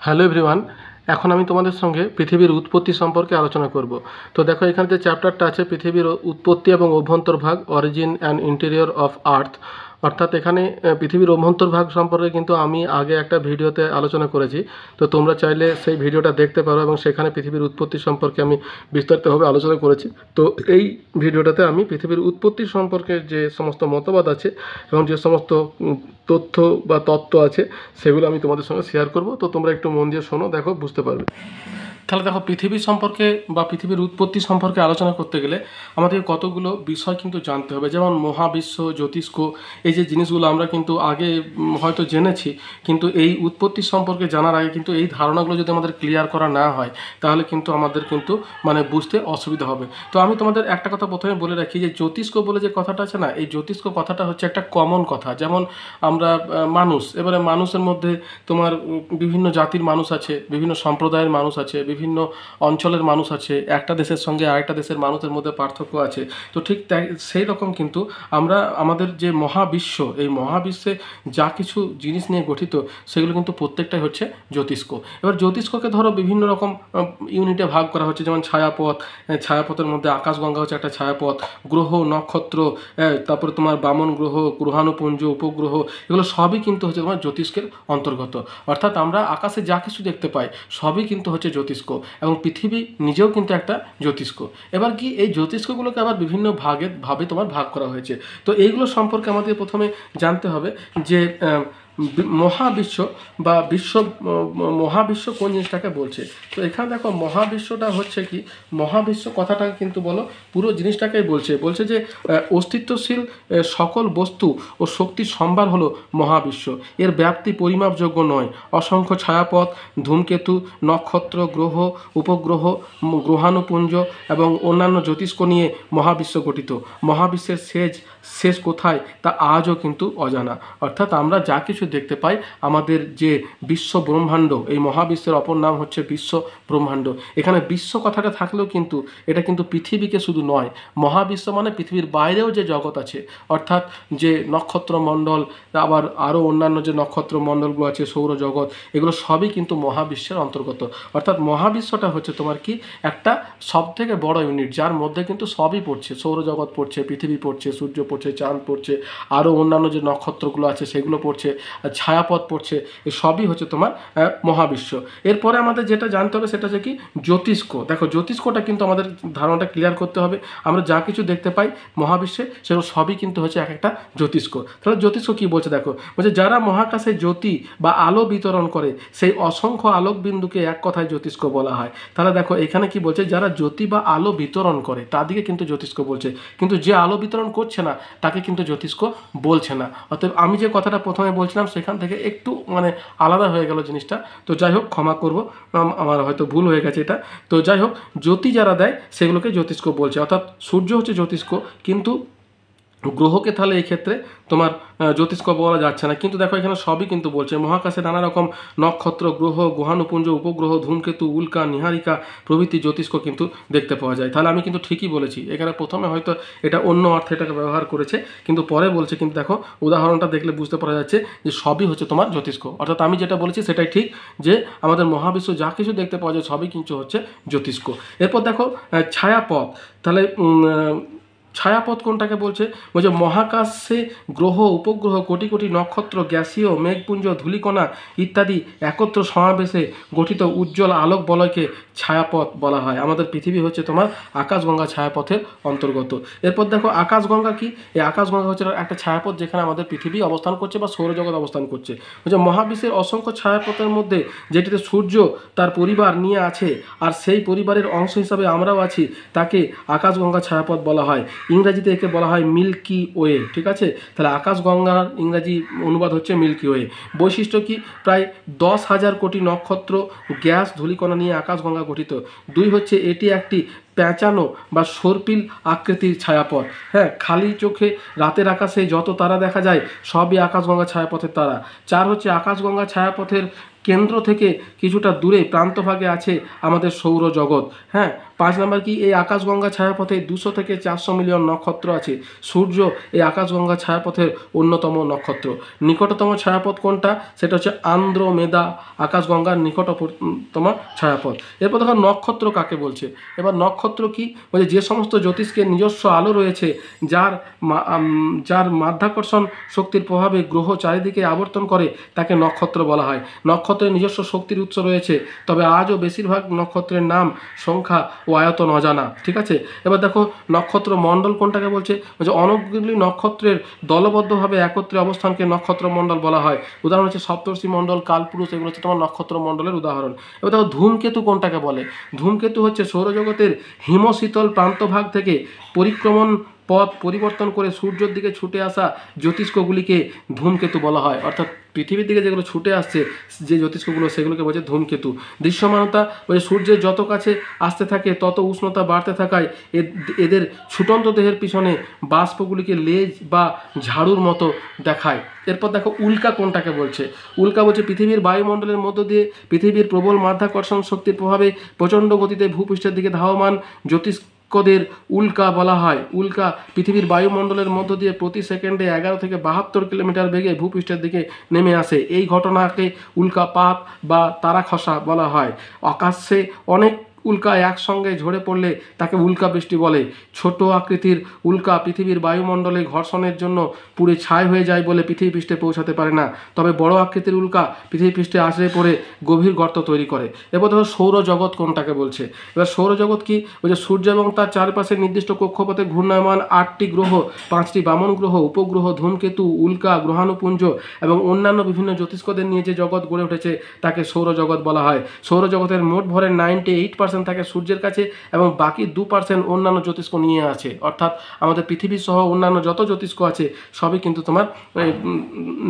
Hello everyone, এখন আমি তোমাদের সঙ্গে পৃথিবীর উৎপত্তি সম্পর্কে আলোচনা করব। তো দেখো, এখানে যে চ্যাপ্টারটা আছে পৃথিবীর উৎপত্তি এবং অভ্যন্তরভাগ, origin and interior of Earth, অর্থাৎ এখানে পৃথিবীর অভ্যন্তরভাগ সম্পর্কে কিন্তু আমি আগে একটা ভিডিওতে আলোচনা করেছি। তো তোমরা চাইলে সেই ভিডিওটা দেখতে পারো এবং সেখানে পৃথিবীর উৎপত্তি সম্পর্কে আমি বিস্তারিতভাবে আলোচনা করেছি। তো এই ভিডিওটাতে আমি পৃথিবীর উৎপত্তি সম্পর্কে যে সমস্ত মতবাদ আছে এবং যে সমস্ত তথ্য বা তত্ত্ব আছে সেগুলো আমি তোমাদের সঙ্গে শেয়ার করব। তো তোমরা একটু মন দিয়ে শোনো, দেখো বুঝতে পারবে। তাহলে দেখো, পৃথিবী সম্পর্কে বা পৃথিবীর উৎপত্তি সম্পর্কে আলোচনা করতে গেলে আমাদের কতগুলো বিষয় কিন্তু জানতে হবে, যেমন মহাবিশ্ব, জ্যোতিষ্ক, এই যে জিনিসগুলো আমরা কিন্তু আগে হয়তো জেনেছি, কিন্তু এই উৎপত্তি সম্পর্কে জানার আগে কিন্তু এই ধারণাগুলো যদি আমাদের ক্লিয়ার করা না হয় তাহলে কিন্তু আমাদের কিন্তু বুঝতে অসুবিধা হবে। তো আমি তোমাদের একটা কথা প্রথমে বলে রাখি, যে জ্যোতিষ্ক বলে যে কথাটা আছে না, এই জ্যোতিষ্ক কথাটা হচ্ছে একটা কমন কথা। যেমন আমরা মানুষ, এবারে মানুষের মধ্যে তোমার বিভিন্ন জাতির মানুষ আছে, বিভিন্ন সম্প্রদায়ের মানুষ আছে, বিভিন্ন অঞ্চলের মানুষ আছে, একটা দেশের সঙ্গে আরেকটা দেশের মানুষের মধ্যে পার্থক্য আছে। তো ঠিক তাই সেই রকম কিন্তু আমরা আমাদের যে মহাবিশ্ব, এই মহাবিশ্বে যা কিছু জিনিস নিয়ে গঠিত সেগুলো কিন্তু প্রত্যেকটাই হচ্ছে জ্যোতিষ্ক। এবার জ্যোতিষ্ককে ধরো বিভিন্ন রকম ইউনিটে ভাগ করা হচ্ছে, যেমন ছায়াপথ, ছায়াপথের মধ্যে আকাশগঙ্গা হচ্ছে একটা ছায়াপথ, গ্রহ, নক্ষত্র, তারপরে তোমার বামন গ্রহ, গ্রহাণুপুঞ্জ, উপগ্রহ, এগুলো সবই কিন্তু হচ্ছে তোমার জ্যোতিষ্কের অন্তর্গত। অর্থাৎ আমরা আকাশে যা কিছু দেখতে পাই সবই কিন্তু হচ্ছে জ্যোতিষ্ক, এবং পৃথিবী নিজেও কিন্তু একটা জ্যোতিষ্ক। এবার কি, এই জ্যোতিষ্কগুলোকে আবার বিভিন্ন ভাবে তোমার ভাগ করা হয়েছে। তো এইগুলো সম্পর্কে আমাদের প্রথমে জানতে হবে যে মহাবিশ্ব বা মহাবিশ্ব কোন জিনিসটাকে বলছে। তো এখানে দেখো, মহাবিশ্বটা হচ্ছে কি, মহাবিশ্ব কথাটাকে কিন্তু বলো পুরো জিনিসটাকেই বলছে যে অস্তিত্বশীল সকল বস্তু ও শক্তির সম্ভার হলো মহাবিশ্ব। এর ব্যাপ্তি পরিমাপযোগ্য নয়। অসংখ্য ছায়াপথ, ধূমকেতু, নক্ষত্র, গ্রহ, উপগ্রহ, গ্রহাণুপুঞ্জ এবং অন্যান্য জ্যোতিষ্ক নিয়ে মহাবিশ্ব গঠিত। মহাবিশ্বের শেষ কোথায় তা আজও কিন্তু অজানা। অর্থাৎ আমরা যা কিছু দেখতে পাই, আমাদের যে বিশ্ব ব্রহ্মাণ্ড, এই মহাবিশ্বের অপর নাম হচ্ছে বিশ্ব ব্রহ্মাণ্ড। এখানে বিশ্ব কথাটা থাকলেও কিন্তু এটা কিন্তু পৃথিবীকে শুধু নয়, মহাবিশ্ব মানে পৃথিবীর বাইরেও যে জগৎ আছে, অর্থাৎ যে নক্ষত্রমণ্ডল, আবার আরও অন্যান্য যে নক্ষত্রমণ্ডলগুলো আছে, সৌরজগৎ, এগুলো সবই কিন্তু মহাবিশ্বের অন্তর্গত। অর্থাৎ মহাবিশ্বটা হচ্ছে তোমার কি, একটা সবথেকে বড় ইউনিট, যার মধ্যে কিন্তু সবই পড়ছে, সৌরজগৎ পড়ছে, পৃথিবী পড়ছে, সূর্য পড়ছে, চাঁদ পড়ছে, আরও অন্যান্য যে নক্ষত্রগুলো আছে সেগুলো পড়ছে, ছায়াপথ পড়ছে, এ সবই হচ্ছে তোমার মহাবিশ্ব। এরপরে আমাদের যেটা জানতে হবে সেটা হচ্ছে কি, জ্যোতিষ্ক। দেখো, জ্যোতিষ্কটা কিন্তু আমাদের ধারণাটা ক্লিয়ার করতে হবে। আমরা যা কিছু দেখতে পাই মহাবিশ্বে সেগুলো সবই কিন্তু হচ্ছে এক একটা জ্যোতিষ্ক। তাহলে জ্যোতিষ্ক কী বলছে দেখো, বলছে যারা মহাকাশে জ্যোতি বা আলো বিতরণ করে সেই অসংখ্য আলোক বিন্দুকে এক কথায় জ্যোতিষ্ক বলা হয়। তাহলে দেখো এখানে কি বলছে, যারা জ্যোতি বা আলো বিতরণ করে তাদেরকে কিন্তু জ্যোতিষ্ক বলছে, কিন্তু যে আলো বিতরণ করছে না তাকে কিন্তু জ্যোতিষ্ক বলছে না। অতএব আমি যে কথাটা প্রথমে বলছিলাম সেখান থেকে একটু আলাদা হয়ে গেল জিনিসটা। তো যাই হোক, ক্ষমা করব, আমার হয়তো ভুল হয়ে গেছে এটা। তো যাই হোক, জ্যোতি যারা দেয় সেগুলোকে জ্যোতিষ্ক বলছে, অর্থাৎ সূর্য হচ্ছে জ্যোতিষ্ক, কিন্তু গ্রহকে তাহলে এই ক্ষেত্রে তোমার জ্যোতিষ্ক বলা যাচ্ছে না। কিন্তু দেখো, এখানে সবই কিন্তু বলছে, মহাকাশে নানা রকম নক্ষত্র, গ্রহ, গ্রহাণুপুঞ্জ, উপগ্রহ, ধূমকেতু, উল্কা, নীহারিকা প্রভৃতি জ্যোতিষ্ক কিন্তু দেখতে পাওয়া যায়। তাহলে আমি কিন্তু ঠিকই বলেছি। এখানে প্রথমে হয়তো এটা অন্য অর্থে এটাকে ব্যবহার করেছে, কিন্তু পরে বলছে, কিন্তু দেখো উদাহরণটা দেখলে বুঝতে পারা যাচ্ছে যে সবই হচ্ছে তোমার জ্যোতিষ্ক। অর্থাৎ আমি যেটা বলেছি সেটাই ঠিক, যে আমাদের মহাবিশ্ব যা কিছু দেখতে পাওয়া যায় সবই কিন্তু হচ্ছে জ্যোতিষ্ক। এরপর দেখো ছায়াপথ। তাহলে ছায়াপথ কোনটাকে বলছে, বলছে মহাকাশে গ্রহ, উপগ্রহ, কোটি কোটি নক্ষত্র, গ্যাসীয় মেঘপুঞ্জ, ধূলিকণা ইত্যাদি একত্র সমাবেশে গঠিত উজ্জ্বল আলোক বলয়কে ছায়াপথ বলা হয়। আমাদের পৃথিবী হচ্ছে তোমার আকাশগঙ্গা ছায়াপথের অন্তর্গত। এরপর দেখো, আকাশগঙ্গা কি, এই আকাশগঙ্গা হচ্ছে একটা ছায়াপথ যেখানে আমাদের পৃথিবী অবস্থান করছে বা সৌরজগৎ অবস্থান করছে। বলছে মহাবিশ্বের অসংখ্য ছায়াপথের মধ্যে যেটিতে সূর্য তার পরিবার নিয়ে আছে আর সেই পরিবারের অংশ হিসাবে আমরাও আছি, তাকে আকাশগঙ্গা ছায়াপথ বলা হয়। ইংরাজিতে একে বলা হয় মিল্কি ওয়ে। ঠিক আছে, তাহলে আকাশগঙ্গার ইংরাজি অনুবাদ হচ্ছে মিল্কি ওয়ে। বৈশিষ্ট্য কি, প্রায় 10,000 কোটি নক্ষত্র, গ্যাস, ধূলিকণা নিয়ে আকাশগঙ্গা গঠিত। 2 হচ্ছে এটি একটি প্যাঁচানো বা সর্পিল আকৃতির ছায়াপথ। হ্যাঁ, খালি চোখে রাতের আকাশে যত তারা দেখা যায় সবই আকাশগঙ্গা ছায়াপথের তারা। 4 হচ্ছে আকাশগঙ্গা ছায়াপথের কেন্দ্র থেকে কিছুটা দূরে প্রান্তভাগে আছে আমাদের সৌরজগৎ। হ্যাঁ, 5 নম্বর কি, এই আকাশগঙ্গা ছায়াপথে 200 থেকে 400 মিলিয়ন নক্ষত্র আছে। সূর্য এই আকাশগঙ্গা ছায়াপথের অন্যতম নক্ষত্র। নিকটতম ছায়াপথ কোনটা? সেটা হচ্ছে আন্দ্রোমেদা আকাশগঙ্গার নিকটতম ছায়াপথ। এরপর দেখো নক্ষত্র কাকে বলছে। এবার নক্ষত্র কি বলছে, যে সমস্ত জ্যোতিষ্কের নিজস্ব আলো রয়েছে, যার মাধ্যাকর্ষণ শক্তির প্রভাবে গ্রহ চারিদিকে আবর্তন করে, তাকে নক্ষত্র বলা হয়। নক্ষত্রের নিজস্ব শক্তির উৎস রয়েছে, তবে আজও বেশিরভাগ নক্ষত্রের নাম, সংখ্যা ও আয়তন অজানা। ঠিক আছে, এবার দেখো নক্ষত্র মণ্ডল কোনটাকে বলছে। অনেকগুলি নক্ষত্রের দলবদ্ধভাবে একত্রে অবস্থানকে নক্ষত্র মণ্ডল বলা হয়। উদাহরণ হচ্ছে সপ্তর্ষি মণ্ডল, কালপুরুষ, এগুলো হচ্ছে তোমার নক্ষত্র মণ্ডলের উদাহরণ। এবার দেখো ধূমকেতু কোনটাকে বলে। ধূমকেতু হচ্ছে সৌরজগতের হিমশীতল প্রান্তভাগ থেকে পরিক্রমণ পথ পরিবর্তন করে সূর্যের দিকে ছুটে আসা জ্যোতিষ্কগুলিকে ধূমকেতু বলা হয়। অর্থাৎ পৃথিবীর দিকে যেগুলো ছুটে আসছে যে জ্যোতিষ্কগুলো, সেগুলোকে বলছে ধূমকেতু। দৃশ্যমানতা বলছে সূর্যের যত কাছে আসতে থাকে তত উষ্ণতা বাড়তে থাকায় এদের ছুটন্ত দেহের পিছনে বাষ্পগুলিকে লেজ বা ঝাড়ুর মতো দেখায়। এরপর দেখো উল্কা কোনটাকে বলছে। উল্কা বলছে পৃথিবীর বায়ুমণ্ডলের মধ্য দিয়ে পৃথিবীর প্রবল মাধ্যাকর্ষণ শক্তির প্রভাবে প্রচণ্ড গতিতে ভূপৃষ্ঠের দিকে ধাবমান জ্যোতিষ্কদের উল্কা বলা হয়। উল্কা পৃথিবীর বায়ুমণ্ডলের মধ্য দিয়ে প্রতি সেকেন্ডে 11 থেকে 72 কিলোমিটার বেগে ভূপৃষ্ঠের দিকে নেমে আসে। এই ঘটনাকে উল্কাপাত বা তারা খসা বলা হয়। আকাশে অনেক উল্কা একসঙ্গে ঝরে পড়লে তাকে উল্কা বৃষ্টি বলে। ছোট আকৃতির উল্কা পৃথিবীর বায়ুমণ্ডলে ঘর্ষণের জন্য পুড়ে ছাই হয়ে যায় বলে পৃথিবী পৃষ্ঠে পৌঁছাতে পারে না। তবে বড় আকৃতির উল্কা পৃথিবী পৃষ্ঠে আছড়ে পড়ে গভীর গর্ত তৈরি করে। এবার ধরো সৌরজগৎ কোনটাকে বলছে। এবার সৌরজগৎ কি বলছে, সূর্য এবং তার চারপাশে নির্দিষ্ট কক্ষপথে ঘূর্ণায়মান 8টি গ্রহ, 5টি বামন গ্রহ, উপগ্রহ, ধূমকেতু, উল্কা, গ্রহাণুপুঞ্জ এবং অন্যান্য বিভিন্ন জ্যোতিষ্কদের নিয়ে যে জগৎ গড়ে উঠেছে তাকে সৌরজগৎ বলা হয়। সৌরজগতের মোট ভরের 98% থাকে সূর্যের কাছে এবং বাকি 2% অন্যান্য জ্যোতিষ্ক নিয়ে আছে। অর্থাৎ আমাদের পৃথিবী সহ অন্যান্য যত জ্যোতিষ্ক আছে সবই কিন্তু তোমার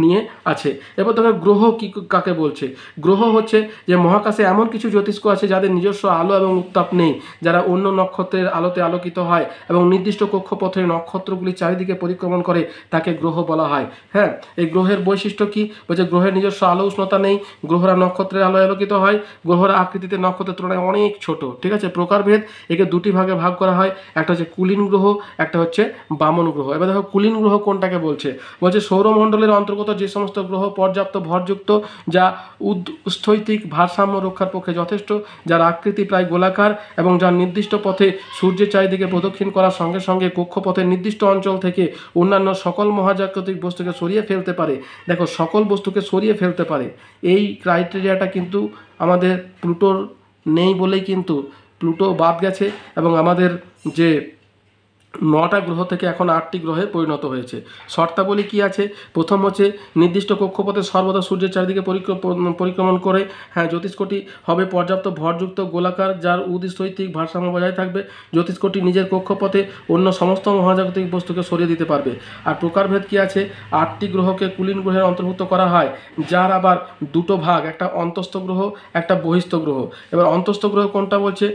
নিয়ে আছে। এবার দেখো গ্রহ কি কাকে বলছে। গ্রহ হচ্ছে যে মহাকাশে এমন কিছু জ্যোতিষ্ক আছে যাদের নিজস্ব আলো এবং উত্তাপ নেই, যারা অন্য নক্ষত্রের আলোতে আলোকিত হয় এবং নির্দিষ্ট কক্ষপথে নক্ষত্রগুলি চারিদিকে পরিক্রমণ করে, তাকে গ্রহ বলা হয়। হ্যাঁ, এই গ্রহের বৈশিষ্ট্য কি বলছে, গ্রহের নিজস্ব আলো উষ্ণতা নেই, গ্রহরা নক্ষত্রের আলোয় আলোকিত হয়, গ্রহরা আকৃতিতে নক্ষত্রের তুলনায় অনেক ছোট। ঠিক আছে, প্রকারভেদ একে দুটি ভাগে ভাগ করা হয়, একটা হচ্ছে কুলীন গ্রহ, একটা হচ্ছে বামন গ্রহ। এবার দেখো কুলীন গ্রহ কোনটাকে বলছে। বলছে সৌরমণ্ডলের অন্তর্গত যে সমস্ত গ্রহ পর্যাপ্ত ভরযুক্ত, যা স্থৈতিক ভারসাম্য রক্ষার পক্ষে যথেষ্ট, যার আকৃতি প্রায় গোলাকার এবং যার নির্দিষ্ট পথে সূর্যের চারিদিকে প্রদক্ষিণ করার সঙ্গে সঙ্গে কক্ষপথের নির্দিষ্ট অঞ্চল থেকে অন্যান্য সকল মহাজাগতিক বস্তুকে সরিয়ে ফেলতে পারে। দেখো সকল বস্তুকে সরিয়ে ফেলতে পারে, এই ক্রাইটেরিয়াটা কিন্তু আমাদের প্লুটোর নেই বলেই কিন্তু প্লুটো বাদ গেছে এবং আমাদের যে 9টা গ্রহ থেকে এখন 8টি গ্রহে পরিণত হয়েছে। শর্তাবলী কি আছে, প্রথম হচ্ছে নির্দিষ্ট কক্ষপথে সর্বদা সূর্যের চারিদিকে পরিক্রমণ করে। হ্যাঁ, জ্যোতিষ্কটি হবে পর্যাপ্ত ভরযুক্ত গোলাকার, যার স্থৈতিক ভারসাম্য বজায় থাকবে। জ্যোতিষ্কটি নিজের কক্ষপথে অন্য সমস্ত মহাজাগতিক বস্তুকে সরিয়ে দিতে পারবে। আর প্রকারভেদ কি আছে, 8টি গ্রহকে কুলীন গ্রহের অন্তর্ভুক্ত করা হয়, যার আবার দুটো ভাগ, একটা অন্তস্থ গ্রহ, একটা বহিস্থ গ্রহ। এবার অন্তস্থ গ্রহ কোনটা বলছে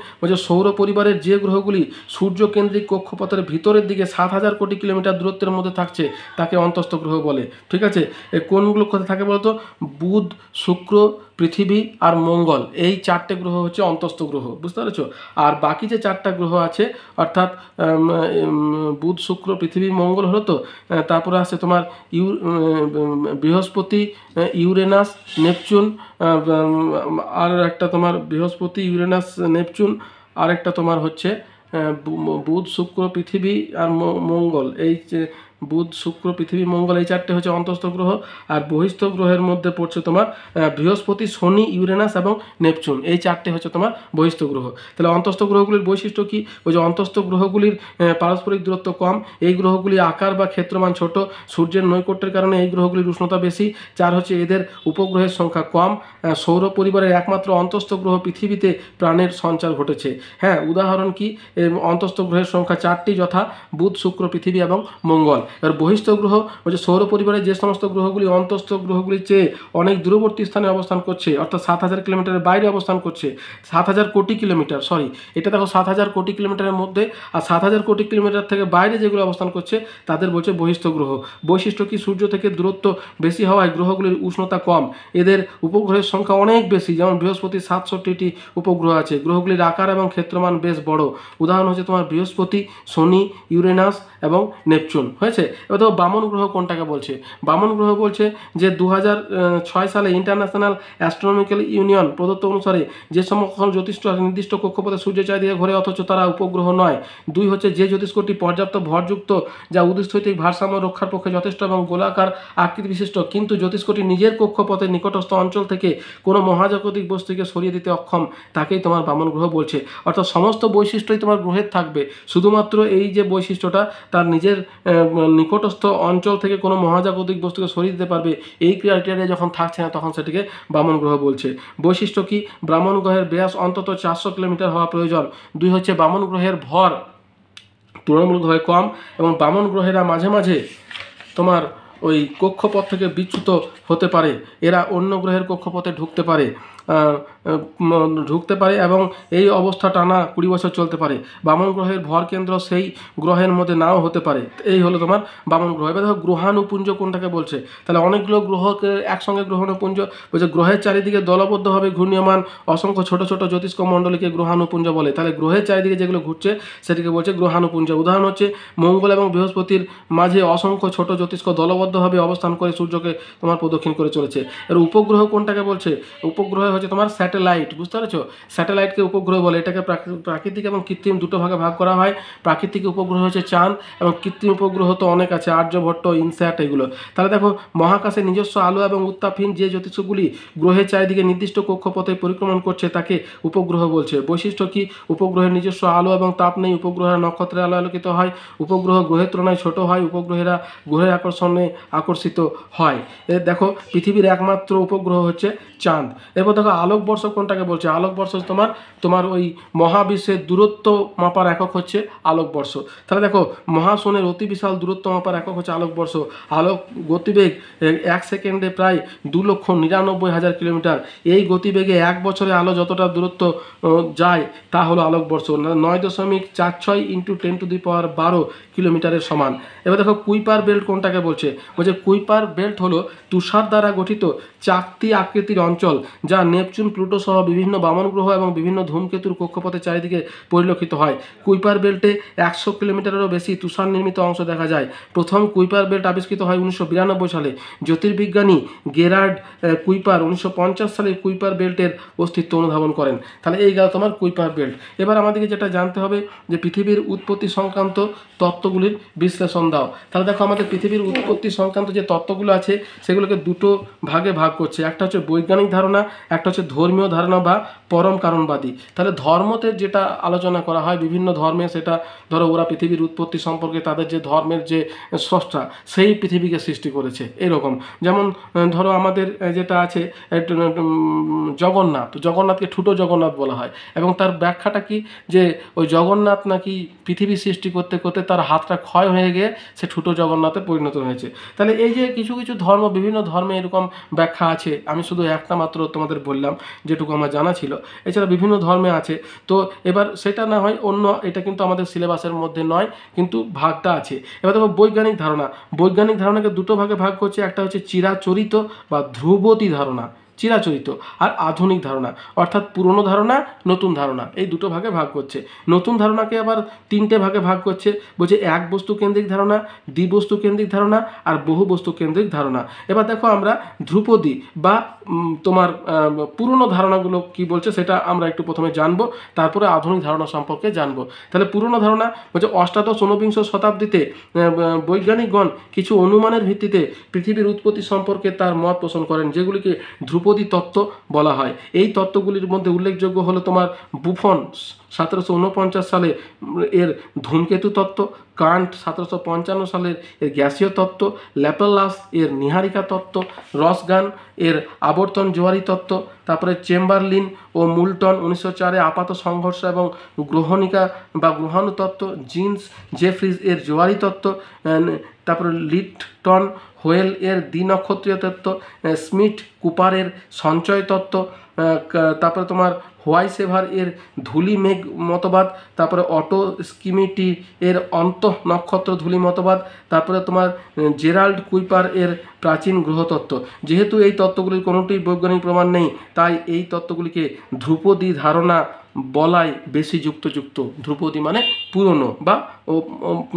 সৌর পরিবারের যে গ্রহগুলি সূর্যকেন্দ্রিক কক্ষপথের ভিতরের দিকে 7,000 কোটি কিলোমিটার দূরত্বের মধ্যে থাকছে তাকে অন্তস্থ গ্রহ বলে। ঠিক আছে, এই কোনগুলো কোথায় থাকে বলতো, বুধ, শুক্র, পৃথিবী আর মঙ্গল, এই 4টে গ্রহ হচ্ছে অন্তস্থ গ্রহ। বুঝতে পেরেছো? আর বাকি যে 4টা গ্রহ আছে, অর্থাৎ বুধ, শুক্র, পৃথিবী, মঙ্গল হলো তো, তারপরে আছে তোমার বৃহস্পতি, ইউরেনাস, নেপচুন, আর একটা তোমার বৃহস্পতি, ইউরেনাস, নেপচুন, আর একটা তোমার হচ্ছে বুধ, শুক্র, পৃথিবী আর মঙ্গল। এই যে বুধ, শুক্র, পৃথিবী, মঙ্গল, এই 4টে হচ্ছে অন্তস্থ গ্রহ। আর বহিস্থ গ্রহের মধ্যে পড়ছে তোমার বৃহস্পতি, শনি, ইউরেনাস এবং নেপচুন, এই 4টে হচ্ছে তোমার বহিস্থ গ্রহ। তাহলে অন্তস্থ গ্রহগুলির বৈশিষ্ট্য কি, অন্তস্থ গ্রহগুলির পারস্পরিক দূরত্ব কম, এই গ্রহগুলি আকার বা ক্ষেত্রমান ছোট, সূর্যের নৈকট্যের কারণে এই গ্রহগুলির উষ্ণতা বেশি। 4 হচ্ছে এদের উপগ্রহের সংখ্যা কম। সৌর পরিবারের একমাত্র অন্তস্থ গ্রহ পৃথিবীতে প্রাণের সঞ্চার ঘটেছে। হ্যাঁ, উদাহরণ কি, অন্তস্থ গ্রহের সংখ্যা 4টি, যথা বুধ, শুক্র, পৃথিবী এবং মঙ্গল। এবার বহিস্থ গ্রহ বলছে সৌর পরিবারের যে সমস্ত গ্রহগুলি অন্তস্থ গ্রহগুলির চেয়ে অনেক দূরবর্তী স্থানে অবস্থান করছে, অর্থাৎ 7,000 কিলোমিটারের বাইরে অবস্থান করছে, 7,000 কোটি কিলোমিটার, সরি এটা দেখো 7,000 কোটি কিলোমিটারের মধ্যে, আর 7,000 কোটি কিলোমিটার থেকে বাইরে যেগুলো অবস্থান করছে তাদের বলছে বহিস্থ গ্রহ। বৈশিষ্ট্য কি? সূর্য থেকে দূরত্ব বেশি হওয়ায় গ্রহগুলির উষ্ণতা কম, এদের উপগ্রহের সংখ্যা অনেক বেশি, যেমন বৃহস্পতি 67টি উপগ্রহ আছে, গ্রহগুলির আকার এবং ক্ষেত্রমান বেশ বড়। উদাহরণ হচ্ছে তোমার বৃহস্পতি, শনি, ইউরেনাস এবং নেপচুন। হয়েছে? এবার দেখো বামন গ্রহ কোনটাকে বলছে। বামন গ্রহ বলছে যে 2006 সালে ইন্টারন্যাশনাল অ্যাস্ট্রোনমিক্যাল ইউনিয়ন প্রদত্ত অনুসারে যে সকল জ্যোতিষ্ক নির্দিষ্ট কক্ষপথে সূর্যের চারিদিকে ঘোরে অথচ তারা উপগ্রহ নয়। 2 হচ্ছে যে জ্যোতিষ্কটি পর্যাপ্ত ভরযুক্ত যা উদস্থৈতিক ভারসাম্য রক্ষার পক্ষে যথেষ্ট এবং গোলাকার আকৃতি বিশিষ্ট, কিন্তু জ্যোতিষ্কটি নিজের কক্ষপথের নিকটস্থ অঞ্চল থেকে কোনো মহাজাগতিক বস্তুকে সরিয়ে দিতে অক্ষম, তাকেই তোমার বামন গ্রহ বলছে। অর্থাৎ সমস্ত বৈশিষ্ট্যই তোমার গ্রহের থাকবে, শুধুমাত্র এই যে বৈশিষ্ট্যটা তার নিজের নিকটস্থ অঞ্চল থেকে কোনো মহাজাগতিক বস্তুকে সরিয়ে দিতে পারবে, এই ক্রাইটেরিয়া যখন থাকছে না তখন সেটিকে বামন গ্রহ বলছে। বৈশিষ্ট্য কি? বামন গ্রহের ব্যাস অন্তত 400 কিলোমিটার হওয়া প্রয়োজন। 2 হচ্ছে বামন গ্রহের ভর তুলনামূলকভাবে কম, এবং বামন গ্রহেরা মাঝে মাঝে তোমার ওই কক্ষপথ থেকে বিচ্যুত হতে পারে, এরা অন্য গ্রহের কক্ষপথে ঢুকতে পারে এবং এই অবস্থা টানা 20 বছর চলতে পারে। বামন গ্রহের ভর কেন্দ্র সেই গ্রহের মধ্যে নাও হতে পারে। এই হলো তোমার বামন গ্রহ। এবার দেখো গ্রহাণুপুঞ্জ কোনটাকে বলছে। তাহলে অনেকগুলো গ্রহকে একসঙ্গে গ্রহাণুপুঞ্জ বলছে, গ্রহের চারিদিকে দলবদ্ধভাবে ঘূর্ণীয়মান অসংখ্য ছোট ছোট জ্যোতিষ্ক মণ্ডলীকে গ্রহাণুপুঞ্জ বলে। তাহলে গ্রহের চারিদিকে যেগুলো ঘুরছে সেটিকে বলছে গ্রহাণুপুঞ্জ। উদাহরণ হচ্ছে মঙ্গল এবং বৃহস্পতির মাঝে অসংখ্য ছোট জ্যোতিষ্ক দলবদ্ধভাবে অবস্থান করে সূর্যকে তোমার প্রদক্ষিণ করে চলেছে। এর উপগ্রহ কোনটাকে বলছে? উপগ্রহ হচ্ছে তোমার স্যাটেলাইট। বুঝতে পেরেছো? স্যাটেলাইটকে উপগ্রহ বলে। এটাকে প্রাকৃতিক এবং কৃত্রিম দুটো ভাগে ভাগ করা হয়। প্রাকৃতিক উপগ্রহ হচ্ছে চাঁদ, এবং কৃত্রিম উপগ্রহ তো অনেক আছে, আর্যভট্ট, ইনস্যাট, এগুলো। তাহলে দেখো মহাকাশে নিজস্ব আলো এবং উত্তাপহীন যে জ্যোতিষ্কগুলি গ্রহের চারিদিকে নির্দিষ্ট কক্ষপথে পরিক্রমণ করছে তাকে উপগ্রহ বলছে। বৈশিষ্ট্য কি? উপগ্রহের নিজস্ব আলো এবং তাপ নেই, উপগ্রহেরা নক্ষত্রের আলো আলোকিত হয়, উপগ্রহ গ্রহের তুলনায় ছোট হয়, উপগ্রহেরা গ্রহের আকর্ষণে আকর্ষিত হয়। দেখো পৃথিবীর একমাত্র উপগ্রহ হচ্ছে চাঁদ। এরপর দেখো আলোকবর্ষ কোনটাকে বলছে। আলোকবর্ষ তোমার ওই মহাবিশ্বের দূরত্ব মাপার একক হচ্ছে আলোকবর্ষ। তাহলে দেখো মহাশূন্যের অতি বিশাল দূরত্ব মাপার একক হচ্ছে আলোকবর্ষ। আলোক গতিবেগ 1 সেকেন্ডে প্রায় 2,99,000 কিলোমিটার। এই গতিবেগে 1 বছরে আলো যতটা দূরত্ব যায় তা হলো আলোকবর্ষ, 9.46 × 10⁻12 কিলোমিটারের সমান। এবার দেখো কুইপার বেল্ট কোনটাকে বলছে। বলছে কুইপার বেল্ট হলো তুষার দ্বারা গঠিত চাকতি আকৃতির অঞ্চল যা নেপচুন, প্লুটো সহ বিভিন্ন বামন গ্রহ এবং বিভিন্ন ধূমকেতুর কক্ষপথের চারিদিকে পরিলক্ষিত হয়। কুইপার বেল্টে 100 কিলোমিটারেরও বেশি তুষার নির্মিত অংশ দেখা যায়। প্রথম কুইপার বেল্ট আবিষ্কৃত হয় 1992 সালে। জ্যোতির্বিজ্ঞানী গেরার্ড কুইপার 1950 সালে কুইপার বেল্টের অস্তিত্ব অনুধাবন করেন। তাহলে এই গেল তোমার কুইপার বেল্ট। এবার আমাদেরকে যেটা জানতে হবে যে পৃথিবীর উৎপত্তি সংক্রান্ত তত্ত্বগুলির বিশ্লেষণ দাও। তাহলে দেখো আমাদের পৃথিবীর উৎপত্তি সংক্রান্ত যে তত্ত্বগুলো আছে সেগুলোকে দুটো ভাগে ভাগ করছে। একটা হচ্ছে বৈজ্ঞানিক ধারণা, একটা হচ্ছে ধর্মীয় ধারণা বা পরম কারণবাদী। তাহলে ধর্মতে যেটা আলোচনা করা হয় বিভিন্ন ধর্মে, সেটা ধরো ওরা পৃথিবীর উৎপত্তি সম্পর্কে তাদের যে ধর্মের যে স্রষ্টা সেই পৃথিবীকে সৃষ্টি করেছে এরকম। যেমন ধরো আমাদের যেটা আছে জগন্নাথকে ঠুটো জগন্নাথ বলা হয়, এবং তার ব্যাখ্যাটা কি যে ওই জগন্নাথ নাকি পৃথিবী সৃষ্টি করতে করতে তার হাতটা ক্ষয় হয়ে গিয়ে সে ঠুটো জগন্নাথে পরিণত হয়েছে। তাহলে এই যে কিছু কিছু ধর্ম, বিভিন্ন ধর্মে এরকম ব্যাখ্যা আছে। আমি শুধু একটা মাত্র তোমাদের বললাম যেটুকু আমার জানা ছিল, এছাড়া বিভিন্ন ধর্মে আছে। তো এবার সেটা না হয় অন্য, এটা কিন্তু আমাদের সিলেবাসের মধ্যে নয়, কিন্তু ভাগটা আছে। এবার দেখো বৈজ্ঞানিক ধারণাকে দুটো ভাগে ভাগ করছে। একটা হচ্ছে চিরাচরিত বা ধ্রুবতী ধারণা, চিরাচরিত, আর আধুনিক ধারণা, অর্থাৎ পুরনো ধারণা, নতুন ধারণা, এই দুটো ভাগে ভাগ করছে। নতুন ধারণাকে আবার 3টে ভাগে ভাগ করছে। বলছে এক বস্তু কেন্দ্রিক ধারণা, দ্বিবস্তু কেন্দ্রিক ধারণা, আর বহু বস্তু কেন্দ্রিক ধারণা। এবার দেখো আমরা ধ্রুপদী বা তোমার পুরনো ধারণাগুলো কি বলছে সেটা আমরা একটু প্রথমে জানবো, তারপরে আধুনিক ধারণা সম্পর্কে জানবো। তাহলে পুরনো ধারণা বলছে অষ্টাদশ ঊনবিংশ শতাব্দীতে বৈজ্ঞানিকগণ কিছু অনুমানের ভিত্তিতে পৃথিবীর উৎপত্তি সম্পর্কে তার মত পোষণ করেন, যেগুলিকে ধ্রুপদী তত্ত্ব বলা হয়। এই তত্ত্বগুলির মধ্যে উল্লেখযোগ্য হলো তোমার বুফন 1749 সালে এর ধূমকেতু তত্ত্ব, কান্ট 1755 সালের এর গ্যাসীয় তত্ত্ব, ল্যাপলাস এর নীহারিকা তত্ত্ব, রসগান এর আবর্তন জোয়ারি তত্ত্ব, তারপরে চেম্বারলিন ও মুলটন 1904 আপাত সংঘর্ষ এবং গ্রহণিকা বা গ্রহাণু তত্ত্ব, জিন্স জেফ্রিজ এর জোয়ারি তত্ত্ব, তারপরে লিটন হোয়েল এর দ্বিনক্ষত্রীয় তত্ত্ব, স্মিথ কুপারের সঞ্চয় তত্ত্ব, তারপরে তোমার হোয়াইসেভার এর ধূলি মেঘ মতবাদ, তারপরে অটো স্কিমিটি এর অন্ত নক্ষত্র ধূলি মতবাদ, তারপরে তোমার জেরাল্ড কুইপার এর প্রাচীন গ্রহতত্ত্ব। যেহেতু এই তত্ত্বগুলির কোনোটি বৈজ্ঞানিক প্রমাণ নেই, তাই এই তত্ত্বগুলিকে ধ্রুপদী ধারণা বলাই বেশি যুক্ত। ধ্রুপদী মানে পুরনো বা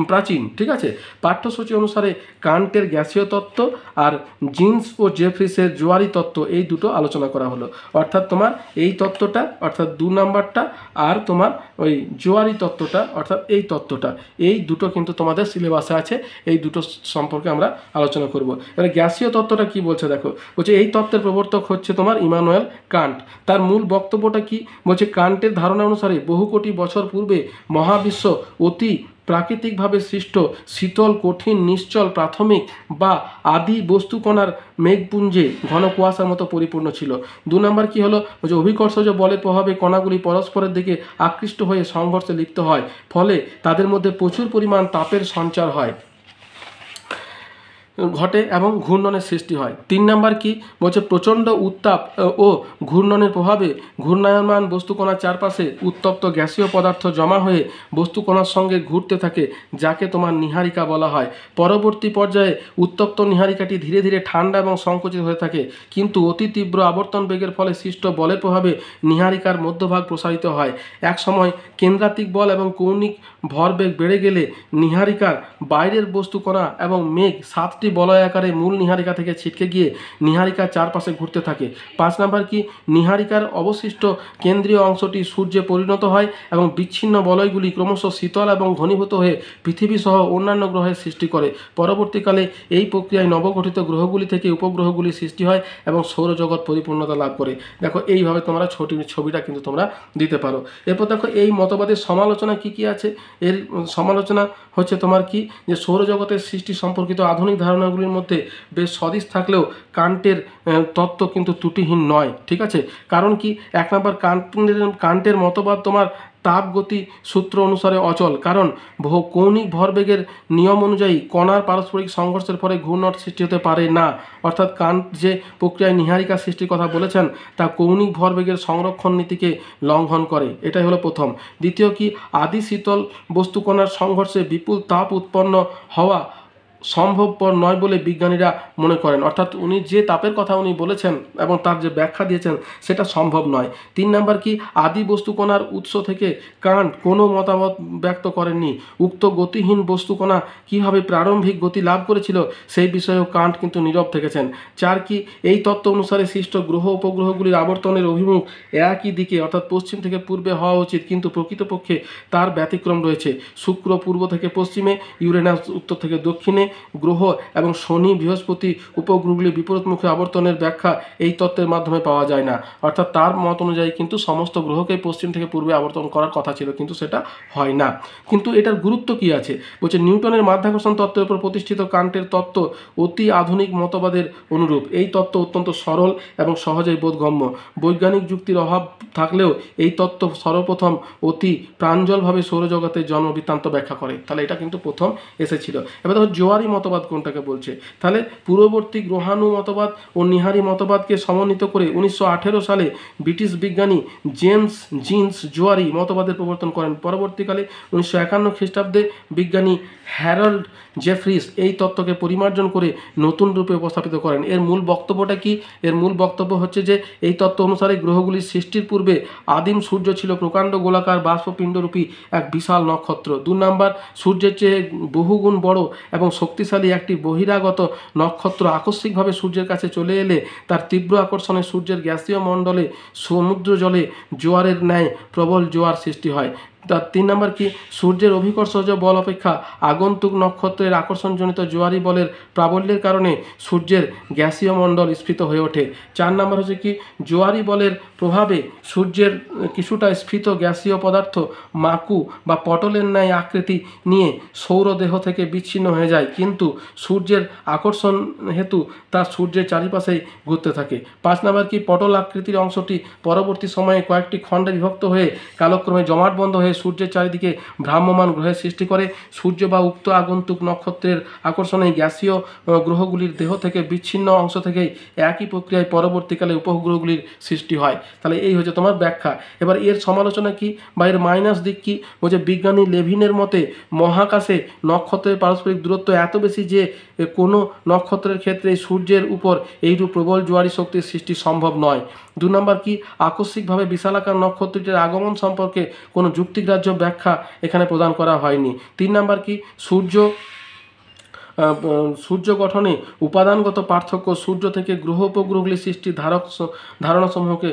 প্রাচীন, ঠিক আছে। পাঠ্যসূচি অনুসারে কান্টের গ্যাসীয় তত্ত্ব আর জিন্স ও জেফ্রিসের জোয়ারি তত্ত্ব, এই দুটো আলোচনা করা হলো। অর্থাৎ তোমার এই তত্ত্বটা অর্থাৎ 2 নাম্বারটা আর তোমার ওই জোয়ারি তত্ত্বটা অর্থাৎ এই তত্ত্বটা, এই দুটো কিন্তু তোমাদের সিলেবাসে আছে। এই দুটো সম্পর্কে আমরা আলোচনা করব। এবার গ্যাসীয় তত্ত্বটা কি বলছে দেখো, বলছে এই তত্ত্বের প্রবর্তক হচ্ছে তোমার ইমানুয়েল কান্ট। তার মূল বক্তব্যটা কি বলছে, কান্টের ধারণা অনুসারে বহু কোটি বছর পূর্বে মহাবিশ্ব অতি প্রাকৃতিকভাবে সৃষ্ট শীতল, কঠিন, নিশ্চল, প্রাথমিক বা আদি বস্তুকণার মেঘপুঞ্জে ঘন কুয়াশার মতো পরিপূর্ণ ছিল। 2 নম্বর কি হলো, যে অভিকর্ষজ বলের প্রভাবে কণাগুলি পরস্পরের দিকে আকৃষ্ট হয়ে সংঘর্ষে লিপ্ত হয়, ফলে তাদের মধ্যে প্রচুর পরিমাণ তাপের সঞ্চার ঘটে এবং ঘূর্ণনের সৃষ্টি হয়। 3 নম্বর কি বলছে, প্রচণ্ড উত্তাপ ও ঘূর্ণনের প্রভাবে ঘূর্ণায়মান বস্তুকণার চারপাশে উত্তপ্ত গ্যাসীয় পদার্থ জমা হয়ে বস্তুকণার সঙ্গে ঘুরতে থাকে, যাকে তোমার নীহারিকা বলা হয়। পরবর্তী পর্যায়ে উত্তপ্ত নীহারিকাটি ধীরে ধীরে ঠান্ডা এবং সংকুচিত হয়ে থাকে, কিন্তু অতি তীব্র আবর্তন বেগের ফলে সৃষ্ট বলের প্রভাবে নীহারিকার মধ্যভাগ প্রসারিত হয়। এক সময় কেন্দ্রাতিক বল এবং কৌণিক ভরবেগ বেড়ে গেলে নীহারিকার বাইরের বস্তুকণা এবং মেঘ 7টি বলয় আকারে মূল নীহারিকা থেকে ছিটকে গিয়ে নীহারিকার চারপাশে ঘুরতে থাকে। 5 নম্বর কি, নীহারিকার অবশিষ্ট কেন্দ্রীয় অংশটি সূর্যে পরিণত হয় এবং বিচ্ছিন্ন বলয়গুলি ক্রমশ শীতল এবং ঘনীভূত হয়ে পৃথিবী সহ অন্যান্য গ্রহের সৃষ্টি করে। পরবর্তীকালে এই প্রক্রিয়ায় নবগঠিত গ্রহগুলি থেকে উপগ্রহগুলি সৃষ্টি হয় এবং সৌরজগৎ পরিপূর্ণতা লাভ করে। দেখো এইভাবে তোমরা ছবিটা কিন্তু তোমরা দিতে পারো। এরপর দেখো এই মতবাদের সমালোচনা কি কি আছে। এর সমালোচনা হচ্ছে তোমার কি, যে সৌরজগতের সৃষ্টি সম্পর্কিত আধুনিক ধারণাগুলির মধ্যে বেশ সদিশ থাকলেও কান্টের তত্ত্ব কিন্তু ত্রুটিহীন নয়, ঠিক আছে। কারণ কি, 1 নম্বর কান্টের মতবাদ তোমার তাপগতি সূত্র অনুসারে অচল, কারণ কৌণিক ভরবেগের নিয়ম অনুযায়ী কণার পারস্পরিক সংঘর্ষের ফলে ঘূর্ণন সৃষ্টি হতে পারে না। অর্থাৎ কান্ট যে প্রক্রিয়ায় নীহারিকা সৃষ্টির কথা বলেছেন তা কৌণিক ভরবেগের সংরক্ষণ নীতিকে লঙ্ঘন করে। এটাই হলো প্রথম। দ্বিতীয় কি, আদি শীতল বস্তুকণার সংঘর্ষে বিপুল তাপ উৎপন্ন হওয়া সম্ভবপর নয় বলে বিজ্ঞানীরা মনে করেন। অর্থাৎ উনি যে তাপের কথা উনি বলেছেন এবং তার যে ব্যাখ্যা দিয়েছেন সেটা সম্ভব নয়। 3 নম্বর কি, আদি বস্তুকণার উৎস থেকে কান্ট কোনো মতামত ব্যক্ত করেননি। উক্ত গতিহীন বস্তুকণা কীভাবে প্রারম্ভিক গতি লাভ করেছিল সেই বিষয়েও কান্ট কিন্তু নীরব থেকেছেন। 4 কি, এই তত্ত্ব অনুসারে সৃষ্ট গ্রহ উপগ্রহগুলির আবর্তনের অভিমুখ একই দিকে অর্থাৎ পশ্চিম থেকে পূর্বে হওয়া উচিত, কিন্তু প্রকৃতপক্ষে তার ব্যতিক্রম রয়েছে। শুক্র পূর্ব থেকে পশ্চিমে, ইউরেনাস উত্তর থেকে দক্ষিণে, গ্রহ এবং শনি বৃহস্পতি উপগ্রহগুলি বিপরীতমুখী আবর্তনের ব্যাখ্যা এই তত্ত্বের মাধ্যমে পাওয়া যায় না। অর্থাৎ তার মত অনুযায়ী কিন্তু সমস্ত গ্রহকে পশ্চিম থেকে পূর্বে আবর্তন করার কথা ছিল, কিন্তু সেটা হয় না। কিন্তু এটার গুরুত্ব কি আছে বলছে, নিউটনের মাধ্যাকর্ষণ তত্ত্বের উপর প্রতিষ্ঠিত কান্টের তত্ত্ব অতি আধুনিক মতবাদের অনুরূপ। এই তত্ত্ব অত্যন্ত সরল এবং সহজেই বোধগম্য। বৈজ্ঞানিক যুক্তির অভাব থাকলেও এই তত্ত্ব সর্বপ্রথম অতি প্রাঞ্জলভাবে সৌরজগতের জন্মবৃত্তান্ত ব্যাখ্যা করে। তাহলে এটা কিন্তু প্রথম এসেছিল। এবার দেখো জোয়ারি মতবাদ কোনটাকে বলছে। তাহলে পূর্ববর্তী গ্রহাণু মতবাদ ও নীহারি মতবাদকে সমন্বিত করে 1918 সালে ব্রিটিশ বিজ্ঞানী জেমস জিন্স জোয়ারি মতবাদের প্রবর্তন করেন। পরবর্তীকালে 1951 খ্রিস্টাব্দে বিজ্ঞানী হ্যারল্ড জেফ্রিস এই তত্ত্বকে পরিমার্জন করে নতুন রূপে উপস্থাপিত করেন। এর মূল বক্তব্যটা কি? এর মূল বক্তব্য হচ্ছে যে এই তত্ত্ব অনুসারে গ্রহগুলির সৃষ্টির পূর্বে আদিম সূর্য ছিল প্রকাণ্ড গোলাকার বাষ্পপিণ্ডরূপী এক বিশাল নক্ষত্র। 2 নম্বর, সূর্যের চেয়ে বহুগুণ বড় এবং শক্তিশালী একটি বহিরাগত নক্ষত্র আকস্মিকভাবে সূর্যের কাছে চলে এলে তার তীব্র আকর্ষণে সূর্যের গ্যাসীয় মণ্ডলে সমুদ্র জলে জোয়ারের ন্যায় প্রবল জোয়ার সৃষ্টি হয়। তার 3 নম্বর কি, সূর্যের অভিকর্ষজ বল অপেক্ষা আগন্তুক নক্ষত্রের আকর্ষণজনিত জোয়ারি বলের প্রাবল্যের কারণে সূর্যের গ্যাসীয় মণ্ডল স্ফীত হয়ে ওঠে। 4 নম্বর হচ্ছে কি, জোয়ারি বলের প্রভাবে সূর্যের কিছুটা স্ফীত গ্যাসীয় পদার্থ মাকু বা পটলের ন্যায় আকৃতি নিয়ে সৌরদেহ থেকে বিচ্ছিন্ন হয়ে যায়, কিন্তু সূর্যের আকর্ষণ হেতু তা সূর্যের চারিপাশেই ঘুরতে থাকে। 5 নম্বর কি, পটল আকৃতির অংশটি পরবর্তী সময়ে কয়েকটি খণ্ডে বিভক্ত হয়ে কালক্রমে জমাটবন্ধ হয়ে হয়ে সূর্যের চারিদিকে ভ্রাম্যমান গ্রহের সৃষ্টি করে। সূর্য বা উক্ত আগন্তুক নক্ষত্রের আকর্ষণে গ্যাসীয় গ্রহগুলির দেহ থেকে বিচ্ছিন্ন অংশ থেকেই একই প্রক্রিয়ায় পরবর্তীকালে উপগ্রহগুলির সৃষ্টি হয়। তাহলে এই হচ্ছে তোমার ব্যাখ্যা। এবার এর সমালোচনা কি বা এর মাইনাস দিক কি? বলছে বিজ্ঞানী লেভিনের মতে মহাকাশে নক্ষত্রের পারস্পরিক দূরত্ব এত বেশি যে কোনো নক্ষত্রের ক্ষেত্রে সূর্যের উপর এইরূপ প্রবল জোয়ারি শক্তির সৃষ্টি সম্ভব নয়। 2 নম্বর কি? আকস্মিকভাবে বিশালাকার নক্ষত্রটির আগমন সম্পর্কে কোনো যুক্তিগ্রাহ্য ব্যাখ্যা এখানে প্রদান করা হয়নি। 3 নম্বর কি? সূর্য গঠনে উপাদানগত পার্থক্য সূর্য থেকে গ্রহ উপগ্রহগুলির সৃষ্টির ধারণাসমূহকে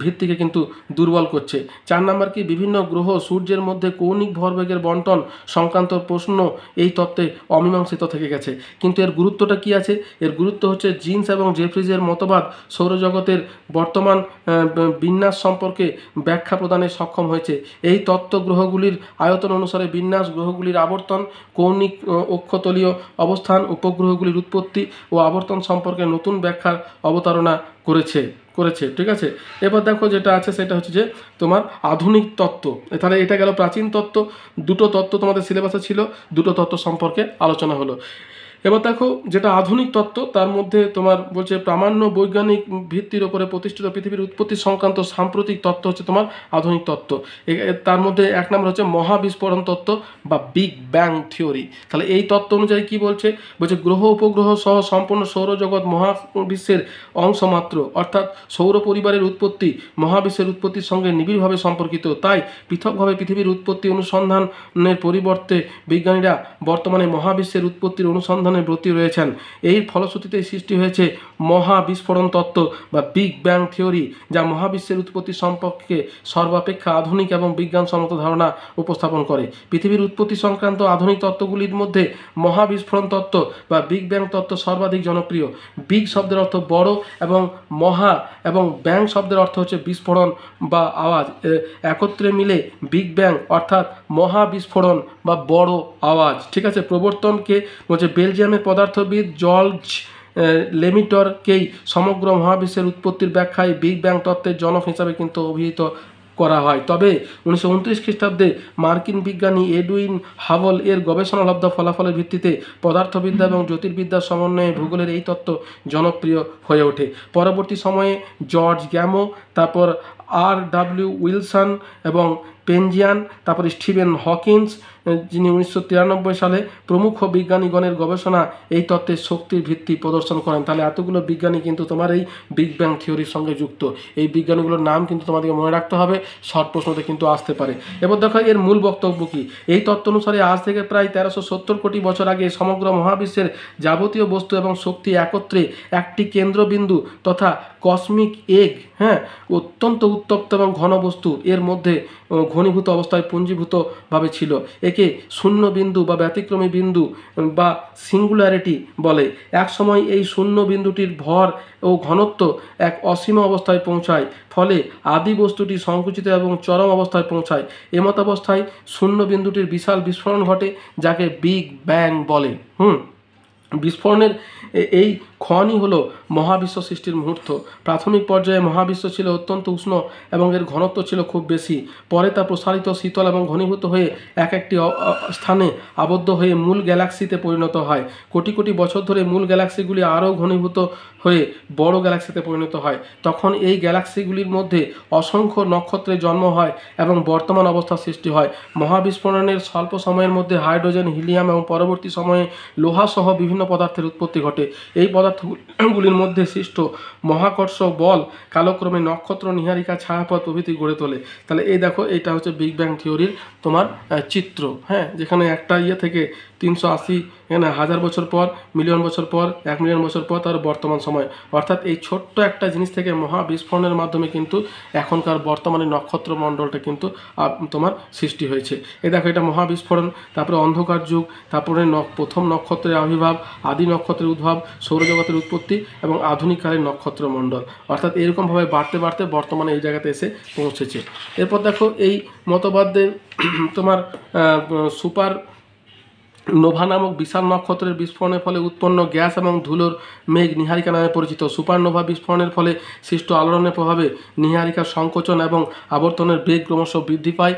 ভিত্তিকে কিন্তু দুর্বল করছে। 4 নম্বর কি? বিভিন্ন গ্রহ সূর্যের মধ্যে কৌণিক ভরবেগের বন্টন সংক্রান্ত প্রশ্ন এই তত্ত্বে অমীমাংসিত থেকে গেছে। কিন্তু এর গুরুত্বটা কি আছে? এর গুরুত্ব হচ্ছে জিন্স এবং জেফ্রিজের মতবাদ সৌরজগতের বর্তমান বিন্যাস সম্পর্কে ব্যাখ্যা প্রদানে সক্ষম হয়েছে। এই তত্ত্ব গ্রহগুলির আয়তন অনুসারে বিন্যাস, গ্রহগুলির আবর্তন, কৌণিক অক্ষতলীয় অবস্থান, উপগ্রহগুলির উৎপত্তি ও আবর্তন সম্পর্কে নতুন ব্যাখ্যার অবতারণা করেছে। ঠিক আছে। এবার দেখো যেটা আছে সেটা হচ্ছে যে তোমার আধুনিক তত্ত্ব। তাহলে এটা গেল প্রাচীন তত্ত্ব। 2টো তত্ত্ব তোমাদের সিলেবাসে ছিল, 2টো তত্ত্ব সম্পর্কে আলোচনা হলো। এবার দেখো যেটা আধুনিক তত্ত্ব তার মধ্যে তোমার বলছে প্রামাণ্য বৈজ্ঞানিক ভিত্তির ওপরে প্রতিষ্ঠিত পৃথিবীর উৎপত্তি সংক্রান্ত সাম্প্রতিক তত্ত্ব হচ্ছে তোমার আধুনিক তত্ত্ব। তার মধ্যে 1 নম্বর হচ্ছে মহাবিস্ফোরণ তত্ত্ব বা বিগ ব্যাং থিওরি। তাহলে এই তত্ত্ব অনুযায়ী কি বলছে? গ্রহ উপগ্রহ সহ সম্পূর্ণ সৌরজগৎ মহাবিশ্বের অংশ মাত্র, অর্থাৎ সৌর পরিবারের উৎপত্তি মহাবিশ্বের উৎপত্তির সঙ্গে নিবিড়ভাবে সম্পর্কিত। তাই পৃথকভাবে পৃথিবীর উৎপত্তি অনুসন্ধানের পরিবর্তে বিজ্ঞানীরা বর্তমানে মহাবিশ্বের উৎপত্তির অনুসন্ধান ব্রতী রয়েছেন। এই ফলশ্রুতিতে সৃষ্টি হয়েছে মহাবিস্ফোরণ তত্ত্ব বা বিগ ব্যাং থিওরি, যা মহাবিশ্বের উৎপত্তি সম্পর্কে সর্বাপেক্ষা আধুনিক এবং বিজ্ঞানসম্মত ধারণা উপস্থাপন করে। পৃথিবীর উৎপত্তি সংক্রান্ত আধুনিক তত্ত্বগুলির মধ্যে মহাবিস্ফোরণ তত্ত্ব বা বিগ ব্যাং তত্ত্ব সর্বাধিক জনপ্রিয়। বিগ শব্দের অর্থ বড় এবং মহা এবং ব্যাং শব্দের অর্থ হচ্ছে বিস্ফোরণ বা আওয়াজ, একত্রে মিলে বিগ ব্যাং অর্থাৎ মহাবিস্ফোরণ বা বড় আওয়াজ। ঠিক আছে। প্রবর্তনকে বেলজিয়ামের পদার্থবিদ জর্জ লেমিটরকেই সমগ্র মহাবিশ্বের উৎপত্তির ব্যাখ্যায় বিগ ব্যাং তত্ত্বের জনক হিসাবে কিন্তু অভিহিত করা হয়। তবে 1929 খ্রিস্টাব্দে মার্কিন বিজ্ঞানী এডুইন হাবল এর গবেষণালব্ধ ফলাফলের ভিত্তিতে পদার্থবিদ্যা এবং জ্যোতির্বিদ্যার সমন্বয়ে ভূগোলের এই তত্ত্ব জনপ্রিয় হয়ে ওঠে। পরবর্তী সময়ে জর্জ গ্যামো, তারপর R.W. উইলসন এবং পেনজিয়ান, তারপর স্টিভেন হকিন্স, যিনি 1993 সালে প্রমুখ বিজ্ঞানীগণের গবেষণা এই তত্ত্বের শক্তির ভিত্তি প্রদর্শন করেন। তাহলে এতগুলো বিজ্ঞানী কিন্তু তোমার এই বিগ ব্যাং থিওরির সঙ্গে যুক্ত। এই বিজ্ঞানীগুলোর নাম কিন্তু তোমাদেরকে মনে রাখতে হবে, শর্ট প্রশ্নতে কিন্তু আসতে পারে। এবার দেখো এর মূল বক্তব্য কি। এই তত্ত্ব অনুসারে আজ থেকে প্রায় 1370 কোটি বছর আগে সমগ্র মহাবিশ্বের যাবতীয় বস্তু এবং শক্তি একত্রে একটি কেন্দ্রবিন্দু তথা কসমিক এগ, অত্যন্ত উত্তপ্ত এবং ঘন বস্তু এর মধ্যে ঘনীভূত অবস্থায় পুঞ্জীভূতভাবে ছিল। একে শূন্য বিন্দু বা ব্যতিক্রমী বিন্দু বা সিঙ্গুলারিটি বলে। এক সময় এই শূন্য বিন্দুটির ভর ও ঘনত্ব এক অসীম অবস্থায় পৌঁছায়, ফলে আদি বস্তুটি সংকুচিত এবং চরম অবস্থায় পৌঁছায়। এমত অবস্থায় শূন্য বিন্দুটির বিশাল বিস্ফোরণ ঘটে, যাকে বিগ ব্যাং বলে। বিস্ফোরণের এই ক্ষণই হলো মহাবিশ্ব সৃষ্টির মুহূর্ত। প্রাথমিক পর্যায়ে মহাবিশ্ব ছিল অত্যন্ত উষ্ণ এবং এর ঘনত্ব ছিল খুব বেশি। পরে তা প্রসারিত, শীতল এবং ঘনীভূত হয়ে এক একটি স্থানে আবদ্ধ হয়ে মূল গ্যালাক্সিতে পরিণত হয়। কোটি কোটি বছর ধরে মূল গ্যালাক্সিগুলি আরও ঘনীভূত হয়ে বড় গ্যালাক্সিতে পরিণত হয়। তখন এই গ্যালাক্সিগুলির মধ্যে অসংখ্য নক্ষত্রের জন্ম হয় এবং বর্তমান অবস্থার সৃষ্টি হয়। মহাবিস্ফোরণের স্বল্প সময়ের মধ্যে হাইড্রোজেন, হিলিয়াম এবং পরবর্তী সময়ে লোহাসহ বিভিন্ন পদার্থের উৎপত্তি ঘটে। এই পদার্থগুলির মধ্যে সৃষ্ট মহাকর্ষ বল কালক্রমে নক্ষত্র, নীহারিকা, ছায়াপথ প্রভৃতি গড়ে তোলে। তাহলে এই দেখো, এইটা হচ্ছে বিগ ব্যাং থিওরির তোমার চিত্র। যেখানে একটা থেকে 380 হাজার বছর পর, মিলিয়ন বছর পর, 1 মিলিয়ন বছর পর তার বর্তমান সময়, অর্থাৎ এই ছোট্ট একটা জিনিস থেকে মহাবিস্ফোরণের মাধ্যমে কিন্তু এখনকার বর্তমানে নক্ষত্রমণ্ডলটা কিন্তু তোমার সৃষ্টি হয়েছে। এই দেখো, এটা মহাবিস্ফোরণ, তারপরে অন্ধকার যুগ, তারপরে প্রথম নক্ষত্রের আবির্ভাব, আদি নক্ষত্রের উদ্ভব, সৌরজগতের উৎপত্তি এবং আধুনিককালের নক্ষত্রমণ্ডল, অর্থাৎ এরকমভাবে বাড়তে বাড়তে বর্তমানে এই জায়গাতে এসে পৌঁছেছে। এরপর দেখো এই মতবাদদের তোমার সুপার নোভা নামক বিশাল নক্ষত্রের বিস্ফোরণের ফলে উৎপন্ন গ্যাস এবং ধুলোর মেঘ নীহারিকা নামে পরিচিত। সুপারনোভা বিস্ফোরণের ফলে সৃষ্ট আলোড়নের প্রভাবে নীহারিকার সংকোচন এবং আবর্তনের বেগ ক্রমশ বৃদ্ধি পায়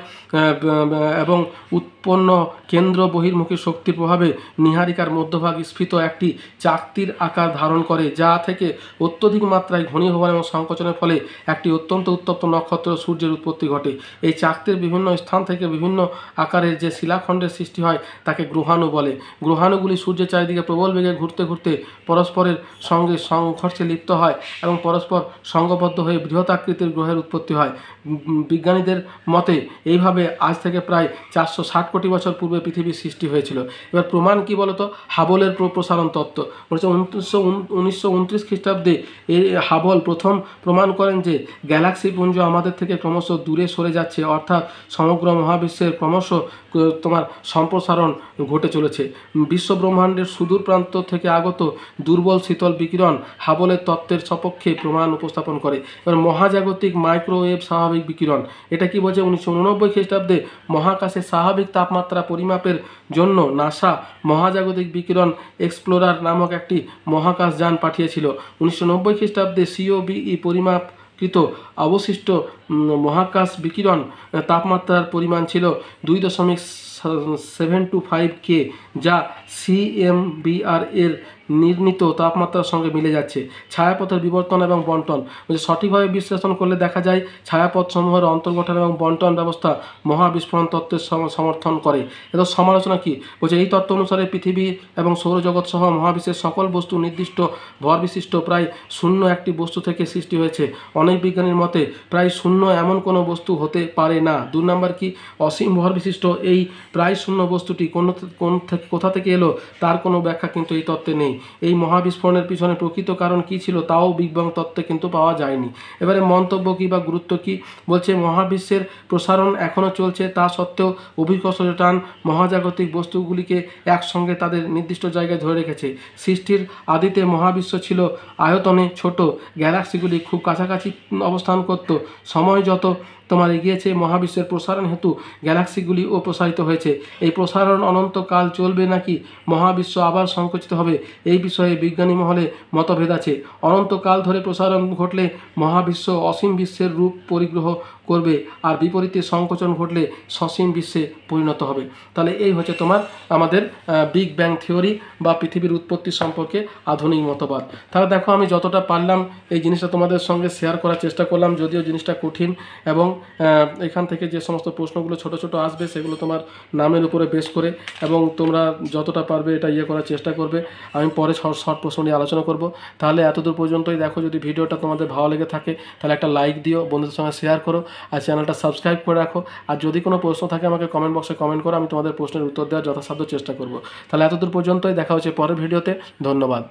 এবং উৎপন্ন কেন্দ্র বহির্মুখী শক্তির প্রভাবে নীহারিকার মধ্যভাগ স্ফীত একটি চাকতির আকার ধারণ করে, যা থেকে অত্যধিক মাত্রায় ঘনীভবন এবং সংকোচনের ফলে একটি অত্যন্ত উত্তপ্ত নক্ষত্র সূর্যের উৎপত্তি ঘটে। এই চাকতির বিভিন্ন স্থান থেকে বিভিন্ন আকারের যে শিলাখণ্ডের সৃষ্টি হয় তাকে গ্রহাণু বলে। গ্রহাণুগুলি সূর্যের চারিদিকে প্রবল বেগে ঘুরতে ঘুরতে পরস্পরের সঙ্গে সংঘর্ষে লিপ্ত হয় এবং পরস্পর সঙ্গবদ্ধ হয়ে বৃহৎ গ্রহের উৎপত্তি হয়। বিজ্ঞানীদের মতে এইভাবে আজ থেকে প্রায় 460 কোটি বছর পূর্বে পৃথিবীর সৃষ্টি হয়েছিল। এবার প্রমাণ কি বলতো? হাবলের প্রসারণ তত্ত্ব বলছে 1929 খ্রিস্টাব্দে এই হাবল প্রথম প্রমাণ করেন যে গ্যালাক্সি পুঞ্জ আমাদের থেকে ক্রমশ দূরে সরে যাচ্ছে, অর্থাৎ সমগ্র মহাবিশ্বের ক্রমশ সম্প্রসারণ ঘটে চলেছে। বিশ্ব ব্রহ্মাণ্ডের সুদূর প্রান্ত থেকে আগত দুর্বল শীতল বিকিরণ হাবলের তত্ত্বের সপক্ষে প্রমাণ উপস্থাপন করে। এবার মহাজাগতিক মাইক্রোওয়েভ স্বাভাবিক বিকিরণ, এটা কি বলছে? 1989 খ্রিস্টাব্দে মহাকাশে স্বাভাবিক তাপমাত্রা পরিমাপের জন্য নাসা মহাজাগতিক বিকিরণ এক্সপ্লোরার নামক একটি মহাকাশ যান পাঠিয়েছিল। 1990 খ্রিস্টাব্দে COBE পরিমাপকৃত অবশিষ্ট মহাকাশ বিকিরণ তাপমাত্রার পরিমাণ ছিল 2.725 K, যা CMBR এর নির্ণীত তাপমাত্রার সঙ্গে মিলে যাচ্ছে। ছায়াপথের বিবর্তন এবং বন্টন, সঠিকভাবে বিশ্লেষণ করলে দেখা যায় ছায়াপথসমূহের অন্তর্গঠন এবং বন্টন ব্যবস্থা মহাবিস্ফোরণ তত্ত্বের সমর্থন করে। এদের সমালোচনা কি বলছে? এই তত্ত্ব অনুসারে পৃথিবী এবং সৌরজগৎ সহ মহাবিশ্বের সকল বস্তু নির্দিষ্ট ভর বিশিষ্ট প্রায় শূন্য একটি বস্তু থেকে সৃষ্টি হয়েছে। অনেক বিজ্ঞানীর মতে প্রায় শূন্য এমন কোনো বস্তু হতে পারে না। 2 নম্বর কি? অসীম ভর বিশিষ্ট এই প্রায় শূন্য বস্তুটি কোথা থেকে এলো তার কোনো ব্যাখ্যা কিন্তু এই তত্ত্বে নেই। এই মহাবিস্ফোরণের পিছনে প্রকৃত কারণ কি ছিল তাও বিগ ব্যাং তত্ত্বে কিন্তু পাওয়া যায়নি। এবারে মন্তব্য কি বা গুরুত্ব কি বলছে? মহাবিশ্বের প্রসারণ এখনও চলছে, তা সত্ত্বেও অভিকর্ষ টান মহাজাগতিক বস্তুগুলিকে একসঙ্গে তাদের নির্দিষ্ট জায়গায় ধরে রেখেছে। সৃষ্টির আদিতে মহাবিশ্ব ছিল আয়তনে ছোট, গ্যালাক্সিগুলি খুব কাছাকাছি অবস্থান করত। সময় যত এগিয়েছে মহাবিশ্বের প্রসারণ হেতু গ্যালাক্সিগুলিও প্রসারিত হয়েছে। এই প্রসারণ অনন্তকাল চলবে নাকি মহাবিশ্ব আবার সংকুচিত হবে, এই বিষয়ে বিজ্ঞানী মহলে মতভেদ আছে। অনন্তকাল ধরে প্রসারণ ঘটলে মহাবিশ্ব অসীম বিশ্বের রূপ পরিগ্রহ করবে, আর বিপরীতে সংকোচন ঘটলে সসীম বিশ্বে পরিণত হবে। তাহলে এই হচ্ছে আমাদের বিগ ব্যাং থিওরি বা পৃথিবীর উৎপত্তি সম্পর্কে আধুনিক মতবাদ। তাহলে দেখো, আমি যতটা পারলাম এই জিনিসটা তোমাদের সঙ্গে শেয়ার করার চেষ্টা করলাম, যদিও জিনিসটা কঠিন, এবং এখান থেকে যে সমস্ত প্রশ্নগুলো ছোট ছোট আসবে সেগুলো তোমার নামের উপরে বেস করে, এবং তোমরা যতটা পারবে এটা করার চেষ্টা করবে। আমি পরে শর্ট প্রশ্ন নিয়ে আলোচনা করব। তাহলে এতদূর পর্যন্তই দেখো। যদি ভিডিওটা তোমাদের ভালো লেগে থাকে তাহলে একটা লাইক দিও, বন্ধুদের সঙ্গে শেয়ার করো, আর চ্যানেলটা সাবস্ক্রাইব করে রাখো। আর যদি কোনো প্রশ্ন থাকে আমাকে কমেন্ট বক্সে কমেন্ট করো, আমি তোমাদের প্রশ্নের উত্তর দেওয়ার যথাসাধ্য চেষ্টা করব। তাহলে এতদূর পর্যন্তই, দেখা হচ্ছে পরের ভিডিওতে। ধন্যবাদ।